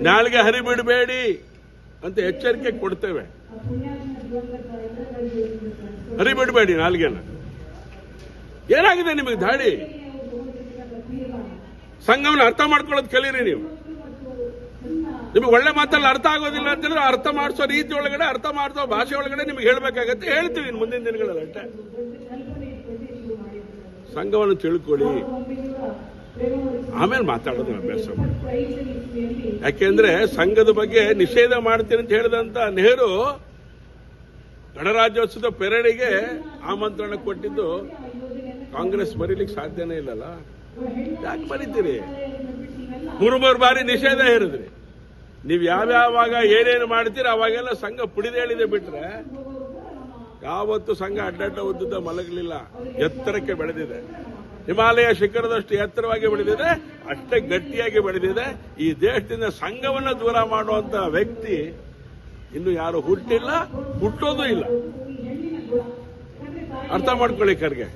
ನಾಲ್ಗೆ ಹರಿಬಿಡಬೇಡಿ ಅಂತ ಎಚ್ಚರಿಕೆ ಕೊಡ್ತೇವೆ. ಹರಿಬಿಡಬೇಡಿ ನಾಲ್ಗೆನ. ಏನಾಗಿದೆ ನಿಮಗೆ ದಾಡಿ? ಸಂಘವನ್ನು ಅರ್ಥ ಮಾಡ್ಕೊಳ್ಳೋದು ಕಲೀರಿ ನೀವು. ನಿಮಗೆ ಒಳ್ಳೆ ಮಾತಲ್ಲಿ ಅರ್ಥ ಆಗೋದಿಲ್ಲ ಅಂತಂದ್ರೆ ಅರ್ಥ ಮಾಡಿಸೋ ರೀತಿ ಒಳಗಡೆ, ಅರ್ಥ ಮಾಡಿಸೋ ಭಾಷೆ ಒಳಗಡೆ ನಿಮಗೆ ಹೇಳಬೇಕಾಗತ್ತೆ. ಹೇಳ್ತೀವಿ ಇನ್ನು ಮುಂದಿನ ದಿನಗಳಲ್ಲಿ ಅಷ್ಟೇ. ಸಂಘವನ್ನು ತಿಳ್ಕೊಳ್ಳಿ, ಆಮೇಲೆ ಮಾತಾಡೋದು ಅಭ್ಯಾಸ ಮಾಡಿ. ಯಾಕೆಂದ್ರೆ ಸಂಘದ ಬಗ್ಗೆ ನಿಷೇಧ ಮಾಡ್ತೀನಿ ಅಂತ ಹೇಳಿದಂತ ನೆಹರು ಗಣರಾಜ್ಯೋತ್ಸವದ ಪೆರೇಡಿಗೆ ಆಮಂತ್ರಣ ಕೊಟ್ಟಿದ್ದು ಕಾಂಗ್ರೆಸ್ ಬರೀಲಿಕ್ಕೆ ಸಾಧ್ಯನೇ ಇಲ್ಲಲ್ಲ. ಯಾಕೆ ಬರೀತೀರಿ? ಮೂರು ಬಾರಿ ನಿಷೇಧ ಹೇರಿದ್ರಿ. ನೀವು ಯಾವ್ಯಾವಾಗ ಏನೇನು ಮಾಡ್ತೀರಿ ಅವಾಗೆಲ್ಲ ಸಂಘ ಪುಡಿದೇಳಿದೆ ಬಿಟ್ರೆ ಯಾವತ್ತು ಸಂಘ ಅಡ್ಡಡ್ಡ ಉದ್ದುದ್ದ ಮಲಗಲಿಲ್ಲ. ಎತ್ತರಕ್ಕೆ ಬೆಳೆದಿದೆ. ಹಿಮಾಲಯ ಶಿಖರದಷ್ಟು ಎತ್ತರವಾಗಿ ಬೆಳೆದಿದೆ, ಅಷ್ಟೇ ಗಟ್ಟಿಯಾಗಿ ಬೆಳೆದಿದೆ. ಈ ದೇಶದಿಂದ ಸಂಘವನ್ನು ದೂರ ಮಾಡುವಂತ ವ್ಯಕ್ತಿ ಇನ್ನು ಯಾರು ಹುಟ್ಟಿಲ್ಲ, ಹುಟ್ಟೋದು ಇಲ್ಲ. ಅರ್ಥ ಮಾಡ್ಕೊಳ್ಳಿ ಖರ್ಗೆ.